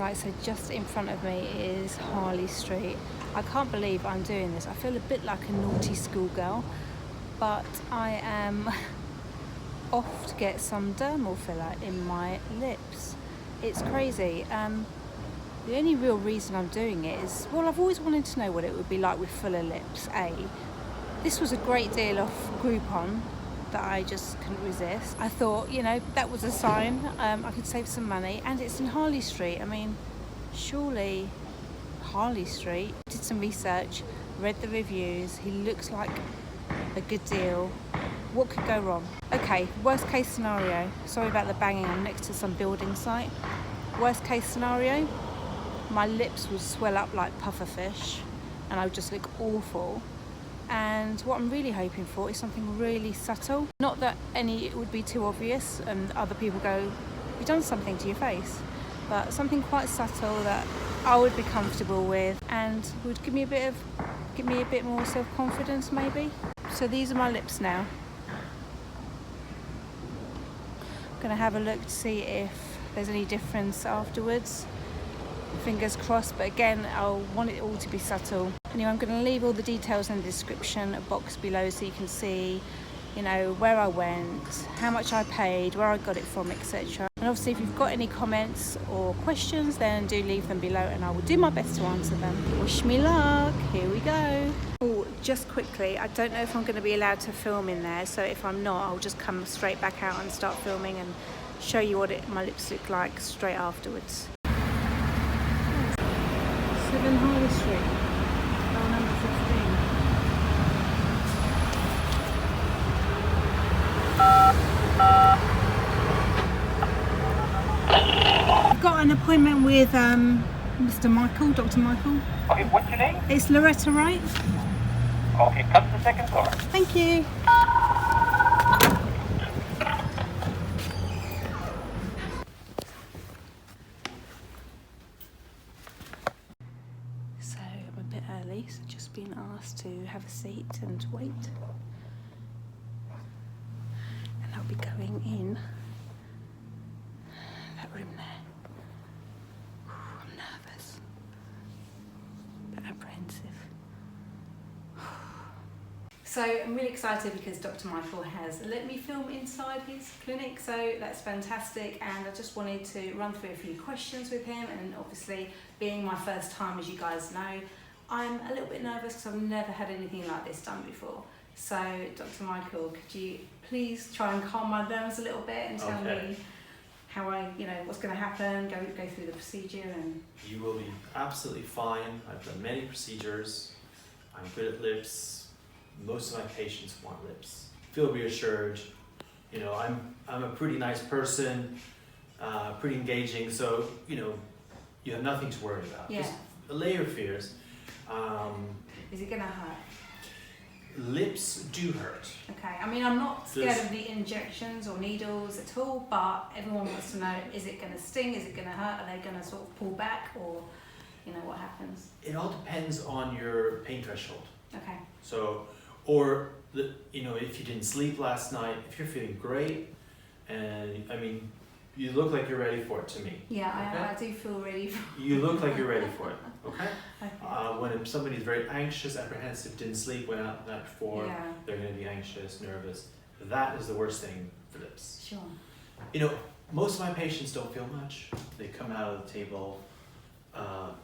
Right, so just in front of me is Harley Street. I can't believe I'm doing this. I feel a bit like a naughty schoolgirl, but I am off to get some dermal filler in my lips. It's crazy. The only real reason I'm doing it is, well, I've always wanted to know what it would be like with fuller lips. This was a great deal off Groupon that I just couldn't resist. I thought, you know, that was a sign. I could save some money, and it's in Harley Street. I mean, surely Harley Street. Did some research, read the reviews. He looks like a good deal. What could go wrong? Okay, worst case scenario. Sorry about the banging, I'm next to some building site. Worst case scenario, my lips would swell up like pufferfish and I would just look awful. And what I'm really hoping for is something really subtle. Not that it would be too obvious and other people go, you've done something to your face, but something quite subtle that I would be comfortable with and would give me a bit more self-confidence maybe. So these are my lips now. I'm gonna have a look to see if there's any difference afterwards. Fingers crossed, but again, I'll want it all to be subtle. Anyway, I'm going to leave all the details in the description box below so you can see, you know, where I went, how much I paid, where I got it from, etc. And obviously, if you've got any comments or questions, then do leave them below and I will do my best to answer them. Wish me luck. Here we go. Oh, just quickly, I don't know if I'm going to be allowed to film in there, so if I'm not, I'll just come straight back out and start filming and show you what my lips look like straight afterwards. 7 Harley Street, file number 15. I've got an appointment with Mr. Michael, Dr. Michael. Okay, what's your name? It's Loretta, right? Okay, come to the second floor. Thank you. So just been asked to have a seat and wait, and I'll be going in that room there. I'm nervous but apprehensive. So I'm really excited because Dr. Michael has let me film inside his clinic, so that's fantastic, and I just wanted to run through a few questions with him, and obviously being my first time, as you guys know, I'm a little bit nervous because I've never had anything like this done before. So, Dr. Michael, could you please try and calm my nerves a little bit and tell me how what's going to happen, go through the procedure? And you will be absolutely fine. I've done many procedures. I'm good at lips. Most of my patients want lips. Feel reassured. You know, I'm a pretty nice person, pretty engaging, so, you know, you have nothing to worry about. Yeah. Just allay your fears. Is it going to hurt? Lips do hurt. Okay, I mean, I'm not scared of the injections or needles at all, but everyone wants to know, is it going to sting, is it going to hurt, are they going to sort of pull back, or, you know, what happens? It all depends on your pain threshold. Okay. So, you know, if you didn't sleep last night, if you're feeling great, and, I mean, you look like you're ready for it to me. Yeah, okay? I do feel ready for it. You look like you're ready for it, okay? Okay. When somebody's very anxious, apprehensive, didn't sleep, went out the night before, Yeah. they're going to be anxious, nervous. That is the worst thing for lips. Sure. You know, most of my patients don't feel much. They come out of the table, a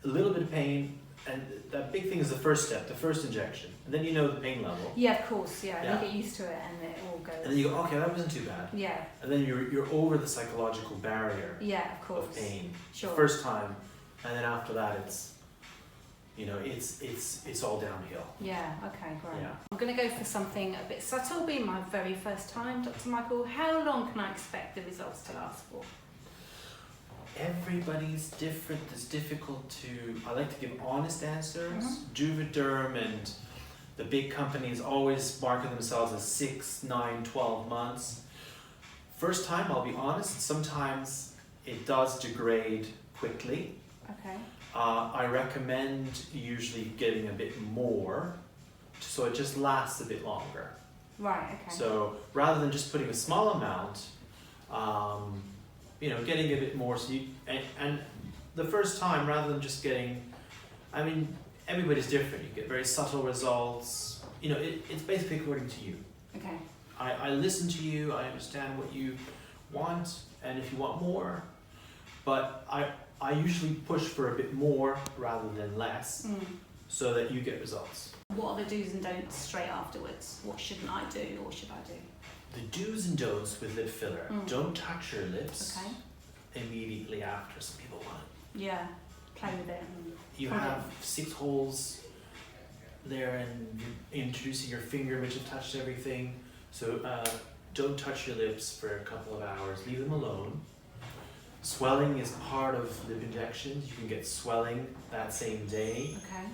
little bit of pain, and that big thing is the first step, the first injection. And then you know the pain level. Yeah, of course, yeah. Yeah. You get used to it and it all goes. And then you go, okay, that wasn't too bad. Yeah. And then you're over the psychological barrier Yeah, of course. of pain. Sure. The first time, and then after that it's, you know, it's all downhill. Yeah, okay, great. Yeah. I'm going to go for something a bit subtle, being my very first time, Dr. Michael. How long can I expect the results to last for? Everybody's different. It's difficult to, I like to give honest answers. Mm-hmm. Juvederm and the big companies always market themselves as 6, 9, 12 months. First time, I'll be honest, sometimes it does degrade quickly. Okay. I recommend usually getting a bit more, so it just lasts a bit longer. Right, okay. So rather than just putting a small amount, getting a bit more. So and the first time, rather than just getting, I mean, everybody's different. You get very subtle results. It's basically according to you. Okay. I listen to you. I understand what you want, and if you want more, but I usually push for a bit more rather than less, so that you get results. What are the do's and don'ts straight afterwards? What shouldn't I do, or should I do? The do's and don'ts with lip filler. Don't touch your lips immediately after. Some people want it. Yeah, play with it. You have 6 holes there, and you're introducing your finger which have touched everything. So don't touch your lips for a couple of hours. Leave them alone. Swelling is part of lip injections. You can get swelling that same day. Okay.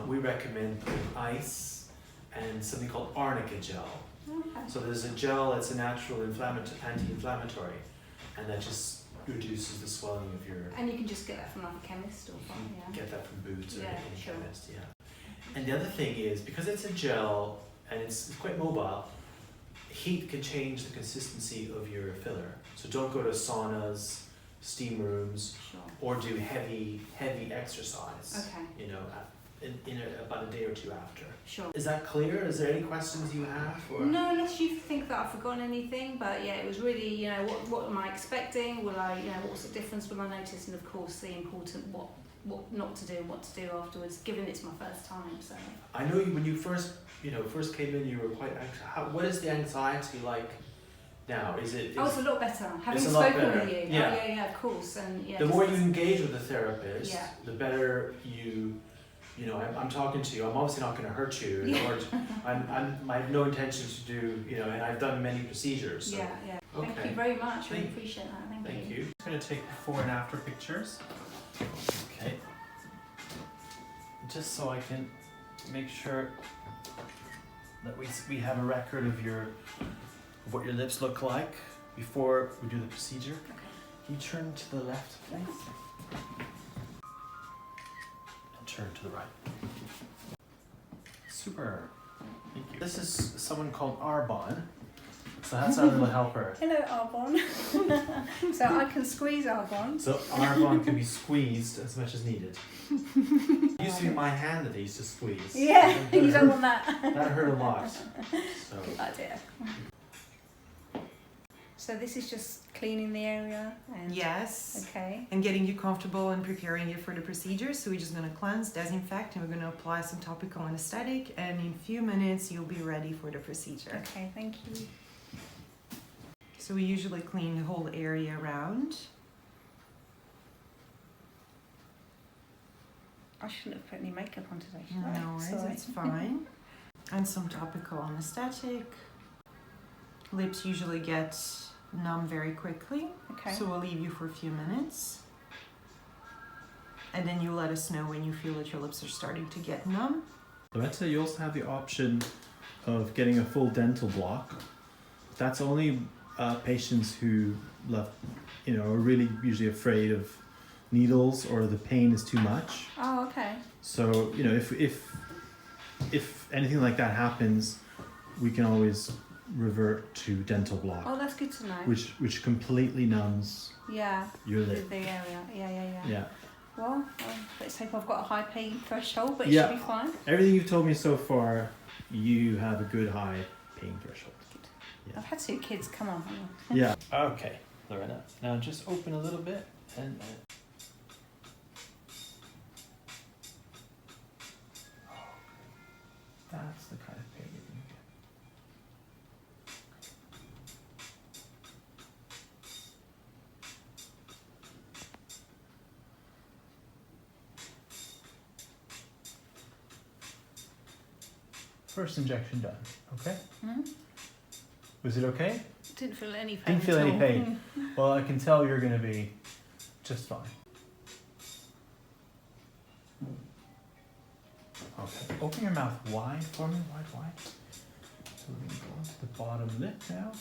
We recommend putting ice and something called arnica gel. Okay. So there's a gel that's a natural anti-inflammatory, and that just reduces the swelling of your. And you can just get that from like a chemist or something. Yeah. Get that from Boots or any sure. chemist. Yeah. And the other thing is, because it's a gel and it's quite mobile, heat can change the consistency of your filler. So don't go to saunas, steam rooms, or do heavy exercise. Okay. About a day or two after. Sure. Is that clear? Is there any questions you have? Or? No, unless you think that I've forgotten anything. But yeah, it was really, what am I expecting? Will I, what's the difference? Will I notice? And of course, the important what not to do and what to do afterwards. Given it's my first time, so. I know when you first came in, you were quite anxious. What is the anxiety like now? Is it? It's a lot better. Having it's a lot spoken better. with you. Yeah. Oh, yeah, of course. And yeah. The more you engage with the therapist, Yeah. the better you. I'm talking to you. I'm obviously not going to hurt you, Yeah. I have no intention to do. And I've done many procedures. So. Yeah. Okay. Thank you very much. Really appreciate that. Thank you. I'm going to take before and after pictures. Okay. Just so I can make sure that we have a record of what your lips look like before we do the procedure. Okay. Can you turn to the left, please? And turn to the right. Super. Thank you. This is someone called Arbon. So that's our little helper. Hello, Arbon. So I can squeeze Arbon. So Arbon can be squeezed as much as needed. It used to be my hand that I used to squeeze. Yeah, you don't want that. That hurt a lot. So. Good idea. So this is just cleaning the area? And Yes. Okay. And getting you comfortable and preparing you for the procedure. So we're just going to cleanse, disinfect, and we're going to apply some topical anesthetic. And in a few minutes, you'll be ready for the procedure. Okay, thank you. So we usually clean the whole area around. I shouldn't have put any makeup on today, should I? No worries, Sorry. it's fine. And some topical anesthetic. Lips usually get numb very quickly. Okay. So we'll leave you for a few minutes. And then you let us know when you feel that your lips are starting to get numb. Loretta, you also have the option of getting a full dental block. That's only patients who are really usually afraid of needles or the pain is too much. Oh, okay. So if anything like that happens, we can always revert to dental block. Oh, that's good to know. Which completely numbs Yeah. your lip. The area. Yeah. Yeah. Well, let's hope I've got a high pain threshold, but it Yeah. should be fine. Everything you've told me so far, you have a good high pain threshold. Yeah. I've had 2 kids, come on. Yeah. Okay, Lorena. Now just open a little bit and. That's the kind of pain you're gonna get. First injection done. Okay. Hmm? Was it okay? Didn't feel any pain. Didn't feel at any all. pain. Well, I can tell you're going to be just fine. Okay, open your mouth wide for me, wide. So we're going to go to the bottom lip now.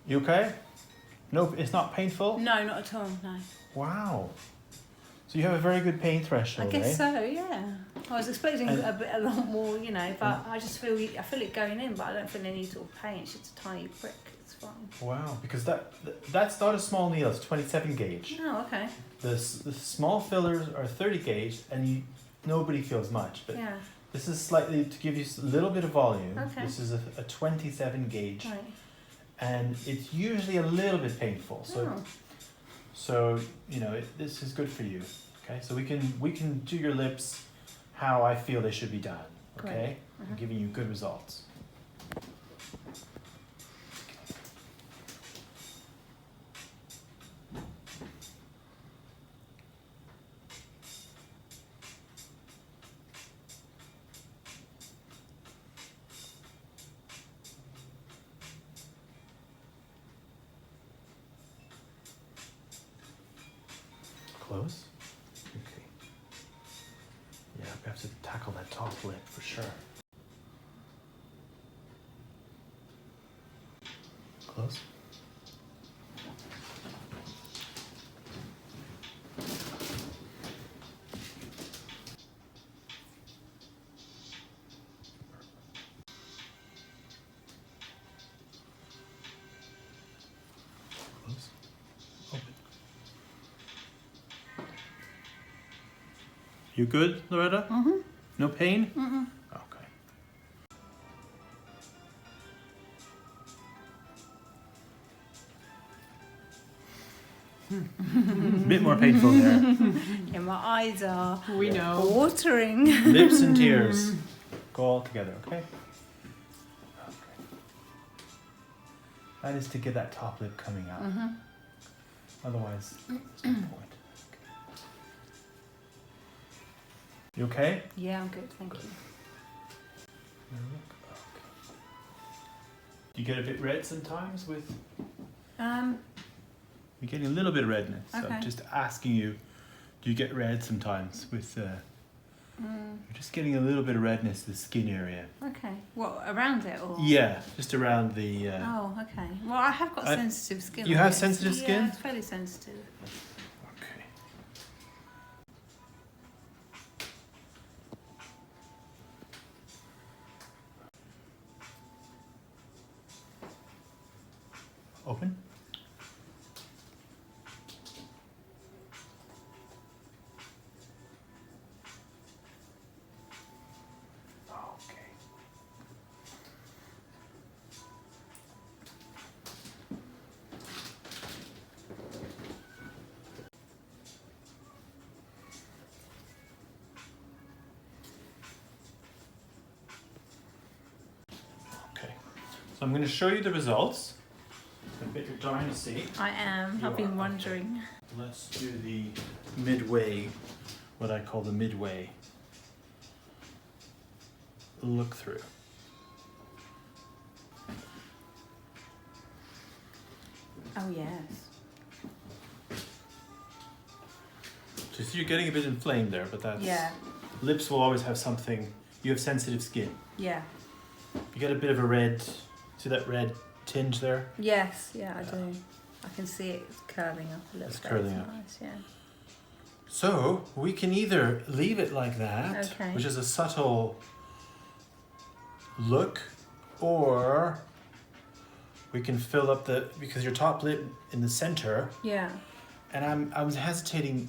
You okay? No, it's not painful? No, not at all, no. Wow. So you have a very good pain threshold, I guess eh? so, yeah. I was expecting And- a lot more, you know, but I just feel it going in, but I don't feel any sort of pain. It's just a tiny prick. It's fine. Wow, because that's not a small needle. It's 27 gauge. Oh, okay. The small fillers are 30 gauge, and nobody feels much. But Yeah. this is slightly to give you a little bit of volume. Okay. This is a 27 gauge, Right. and it's usually a little bit painful. So you know this is good for you. Okay, so we can do your lips how I feel they should be done. Okay, I'm giving you good results. Close. Okay. Yeah, we have to tackle that top lip for sure. Close. Close. Open. You good, Loretta? Mm-hmm. No pain? Mm-mm. Okay. A bit more painful there. Yeah, my eyes are We know. watering. Lips and tears go all together, okay? Okay. That is to get that top lip coming out. Mm-hmm. Otherwise, there's no point. You okay? Yeah, I'm good, thank you. Okay. Do you get a bit red sometimes with... You're getting a little bit of redness, so Okay. I'm just asking you, do you get red sometimes with... You're just getting a little bit of redness in the skin area. Okay. What, around it or? Yeah, just around the... Oh, okay. Well, I have got I- sensitive skin. you I have guess. sensitive skin? Yeah, it's fairly sensitive. Okay. Open. Okay. Okay. So I'm going to show you the results. I bet you're dying to see. I am. You I've been are, wondering. Let's do the midway, what I call the midway look through. Oh, yes. So you're getting a bit inflamed there, but that's... Yeah. Lips will always have something. You have sensitive skin. Yeah. You get a bit of a red, see that red tinge there? Yes, yeah, I do. I can see it curling up a little It's bit. curling up. Nice, yeah. So we can either leave it like that, Okay. which is a subtle look, or we can fill up because your top lip in the center, Yeah. and I was hesitating,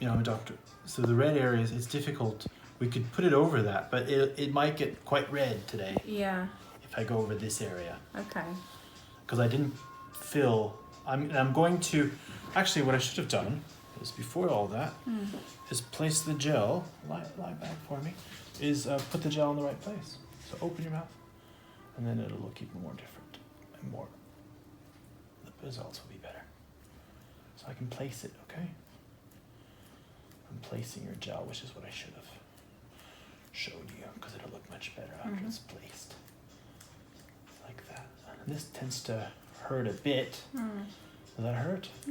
you know, I'm a doctor, so the red areas, it's difficult. We could put it over that, but it might get quite red today Yeah. if I go over this area, Okay. because I didn't fill. I'm going to, actually what I should have done is before all that, is place the gel, lie back for me, is put the gel in the right place. So open your mouth, and then it'll look even more different, and more, the results will be better. So I can place it, okay? I'm placing your gel, which is what I should have showed you, because it'll look much better after it's placed. Like that. And this tends to hurt a bit. Does that hurt? A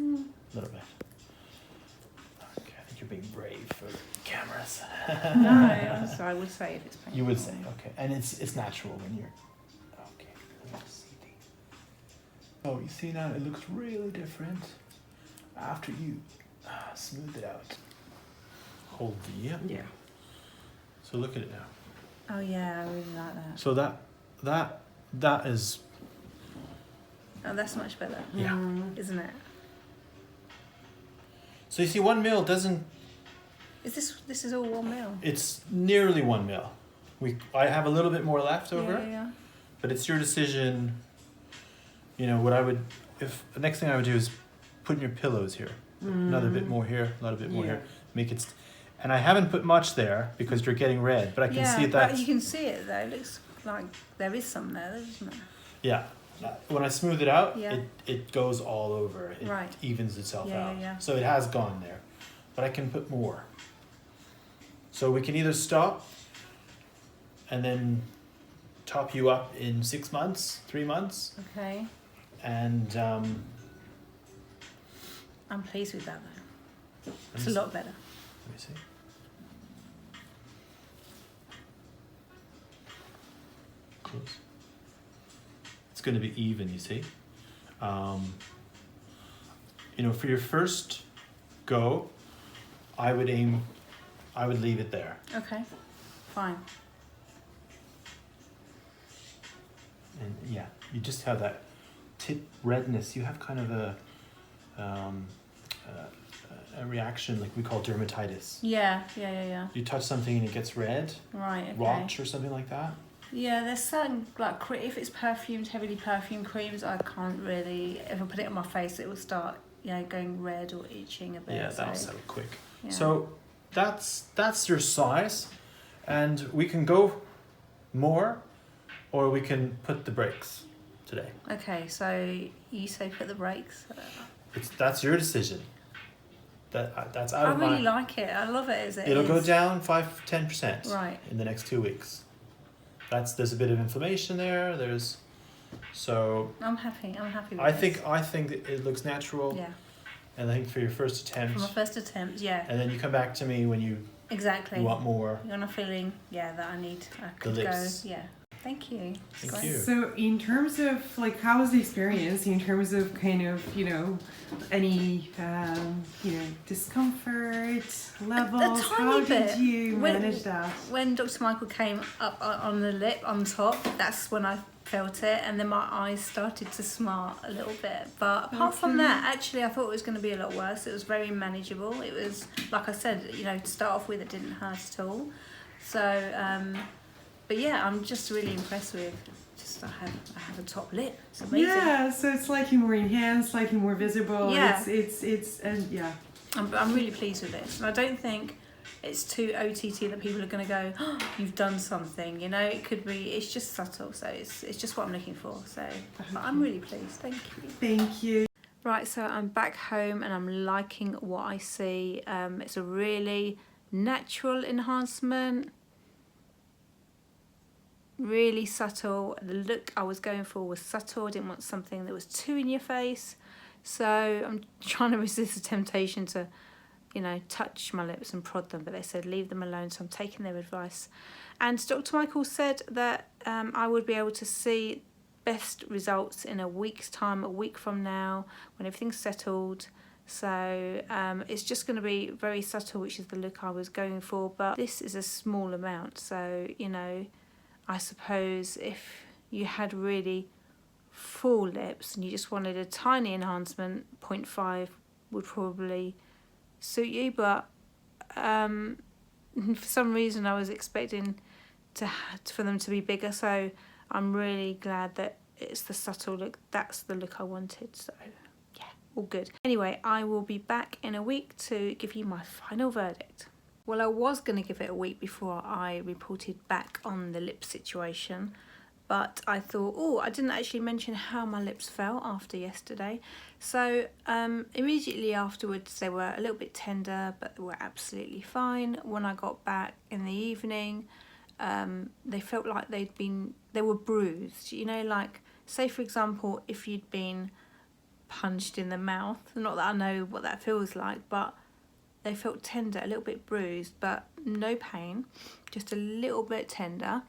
little bit. Okay, I think you're being brave for cameras. No, so I would say if it's painful. You would say, okay. And it's natural when you're... Okay, let me see. Oh, you see now, it looks really different after you smooth it out. Hold the... Yeah. So look at it now. Oh yeah, I really like that. So that is, Oh, that's much better, yeah. isn't it? So you see, 1 mil doesn't. This is all 1 mil? It's nearly 1 mil. I have a little bit more left over, Yeah. but it's your decision. You know what I would. If the next thing I would do is put in your pillows here, another bit more here, a little bit more here, make it. And I haven't put much there because you're getting red, but I can see that. But you can see it though. It looks like there is some there, isn't it? Yeah. When I smooth it out, Yeah. it goes all over. It Right. evens itself out. Yeah. So it has gone there, but I can put more. So we can either stop and then top you up in 6 months, 3 months, Okay. and I'm pleased with that though. It's a lot better. Let me see. Close. It's going to be even, you see. You know, for your first go, I would leave it there. Okay. Fine. And yeah, you just have that tip redness. You have kind of a reaction like we call dermatitis. Yeah. You touch something and it gets red, Right. Okay. rotch or something like that. Yeah, there's certain like if it's perfumed, heavily perfumed creams, I can't really. If I put it on my face, it will start, going red or itching a bit. Yeah, that'll settle quick. Yeah. So that's your size, and we can go more, or we can put the brakes today. Okay, so you say put the brakes. That's your decision. That's out I of my. really like it. I love it as it It'll is. go down 5-10% Right. in the next 2 weeks. There's a bit of inflammation there. So I'm happy. I'm happy with I this. think that it looks natural. Yeah. And I think for your first attempt. For my first attempt, yeah. And then you come back to me when you Exactly. want more. You're not feeling, that I could lips. go. Yeah. Thank you. Thank Great. you. So in terms of like, how was the experience? In terms of kind of, any, discomfort levels? tiny How bit. did you manage that? When Dr. Michael came up on the lip on top, that's when I felt it, and then my eyes started to smart a little bit. But apart from that, actually, I thought it was going to be a lot worse. It was very manageable. It was, like I said, to start off with, it didn't hurt at all. So, but yeah, I'm just really impressed with. I have a top lip. It's amazing. Yeah, so it's slightly more enhanced, slightly more visible. Yeah. It's and yeah. I'm really pleased with this, and I don't think it's too OTT that people are going to go, oh, you've done something. It could be. It's just subtle, so it's just what I'm looking for. So but I'm really pleased. Thank you. Thank you. Right, so I'm back home and I'm liking what I see. It's a really natural enhancement. Really subtle. The look I was going for was subtle. I didn't want something that was too in your face. So I'm trying to resist the temptation to, touch my lips and prod them. But they said leave them alone. So I'm taking their advice. And Dr. Michael said that I would be able to see best results in a week's time, a week from now, when everything's settled. So it's just going to be very subtle, which is the look I was going for. But this is a small amount. So, I suppose if you had really full lips and you just wanted a tiny enhancement, 0.5 would probably suit you. But for some reason I was expecting for them to be bigger. So I'm really glad that it's the subtle look. That's the look I wanted. So yeah, all good. Anyway, I will be back in a week to give you my final verdict. Well, I was going to give it a week before I reported back on the lip situation, but I thought, I didn't actually mention how my lips felt after yesterday. So immediately afterwards, they were a little bit tender, but they were absolutely fine. When I got back in the evening, they felt like they were bruised. Like, say for example, if you'd been punched in the mouth, not that I know what that feels like, but they felt tender, a little bit bruised, but no pain, just a little bit tender.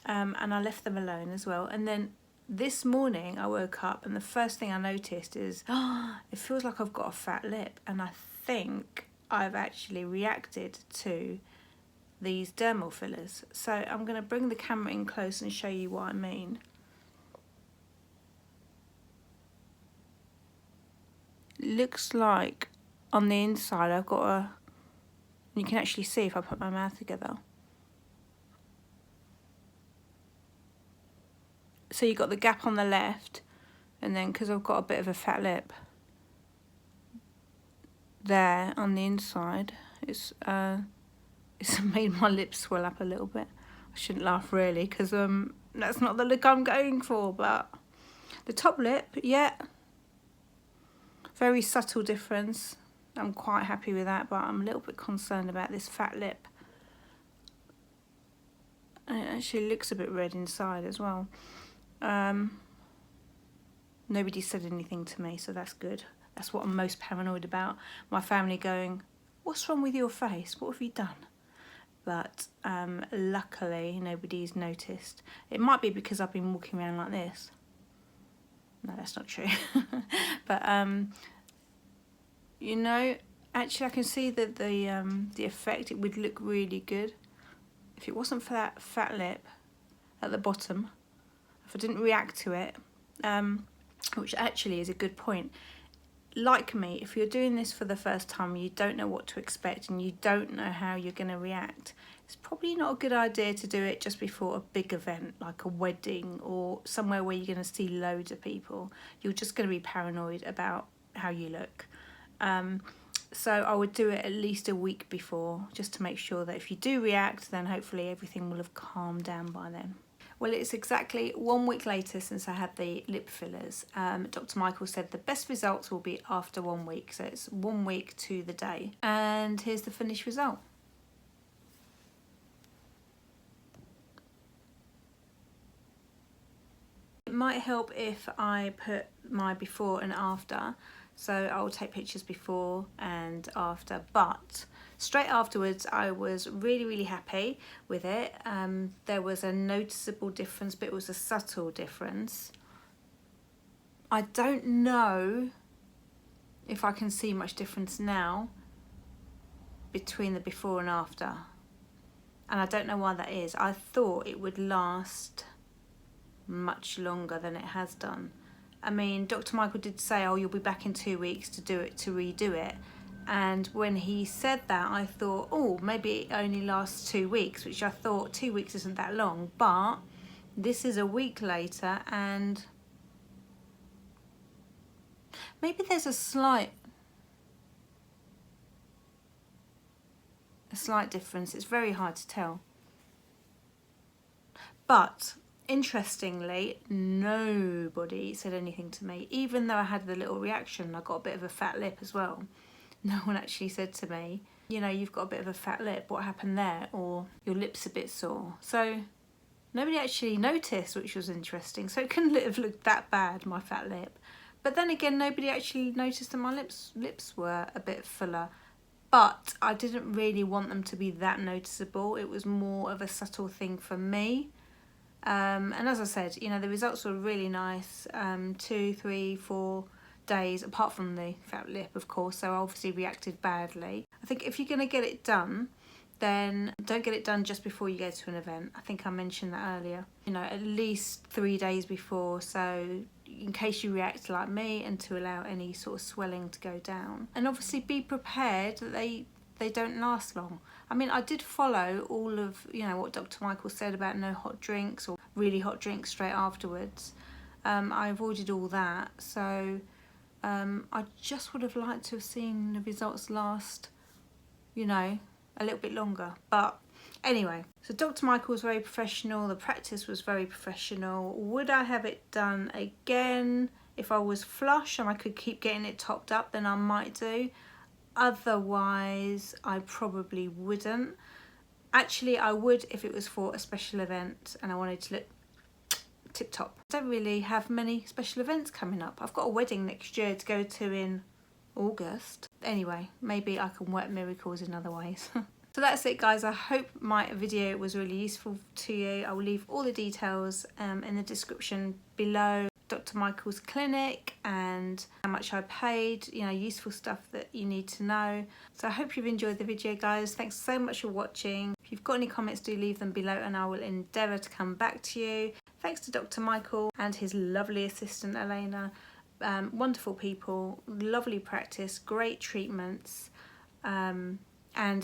And I left them alone as well. And then this morning I woke up and the first thing I noticed is, it feels like I've got a fat lip. And I think I've actually reacted to these dermal fillers. So I'm going to bring the camera in close and show you what I mean. Looks like on the inside I've got a, you can actually see if I put my mouth together. So you've got the gap on the left, and then because I've got a bit of a fat lip there on the inside, it's made my lips swell up a little bit. I shouldn't laugh really, because that's not the look I'm going for, but the top lip, yeah, very subtle difference. I'm quite happy with that, but I'm a little bit concerned about this fat lip. And it actually looks a bit red inside as well. Nobody said anything to me, so that's good. That's what I'm most paranoid about. My family going, "What's wrong with your face? What have you done?" But luckily nobody's noticed. It might be because I've been walking around like this. No, that's not true. But you know, actually I can see that the effect, it would look really good if it wasn't for that fat lip at the bottom. If I didn't react to it, which actually is a good point. Like me, if you're doing this for the first time, you don't know what to expect and you don't know how you're going to react, it's probably not a good idea to do it just before a big event like a wedding or somewhere where you're going to see loads of people. You're just going to be paranoid about how you look. So I would do it at least a week before, just to make sure that if you do react, then hopefully everything will have calmed down by then. Well, it's exactly 1 week later since I had the lip fillers. Dr. Michael said the best results will be after 1 week, so it's 1 week to the day. And here's the finished result. It might help if I put my before and after, so I'll take pictures before and after, but straight afterwards I was really happy with it. There was a noticeable difference, but it was a subtle difference. I don't know if I can see much difference now between the before and after, and I don't know why that is. I thought it would last much longer than it has done. I mean, Dr. Michael did say, "Oh, you'll be back in 2 weeks to redo it." And when he said that, I thought, oh, maybe it only lasts 2 weeks, which I thought 2 weeks isn't that long. But this is a week later, and maybe there's a slight difference. It's very hard to tell. But interestingly, nobody said anything to me, even though I had the little reaction. I got a bit of a fat lip as well. No one actually said to me, you know, "You've got a bit of a fat lip, what happened there?" or "Your lip's a bit sore." So nobody actually noticed, which was interesting. So it couldn't have looked that bad, my fat lip. But then again, nobody actually noticed that my lips were a bit fuller. But I didn't really want them to be that noticeable. It was more of a subtle thing for me. And as I said, you know, the results were really nice. 2, 3, 4 days, apart from the fat lip, of course, so I obviously reacted badly. I think if you're going to get it done, then don't get it done just before you go to an event. I think I mentioned that earlier. You know, at least 3 days before, so in case you react like me, and to allow any sort of swelling to go down. And obviously be prepared that they don't last long. I mean, I did follow all of, you know, what Dr. Michael said about no hot drinks or really hot drinks straight afterwards. I avoided all that, so I just would have liked to have seen the results last, you know, a little bit longer. But anyway, so Dr. Michael was very professional, the practice was very professional. Would I have it done again? If I was flush and I could keep getting it topped up, then I might do. Otherwise, I probably wouldn't. Actually, I would if it was for a special event and I wanted to look tip-top. I don't really have many special events coming up. I've got a wedding next year to go to in August. Anyway, maybe I can work miracles in other ways. So that's it, guys. I hope my video was really useful to you. I will leave all the details in the description below. Dr. Michael's clinic and how much I paid, you know, useful stuff that you need to know. So I hope you've enjoyed the video, guys. Thanks so much for watching. If you've got any comments, do leave them below and I will endeavour to come back to you. Thanks to Dr. Michael and his lovely assistant Elena. Wonderful people, lovely practice, great treatments, and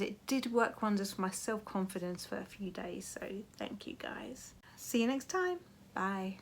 it did work wonders for my self-confidence for a few days, so thank you guys. See you next time. Bye.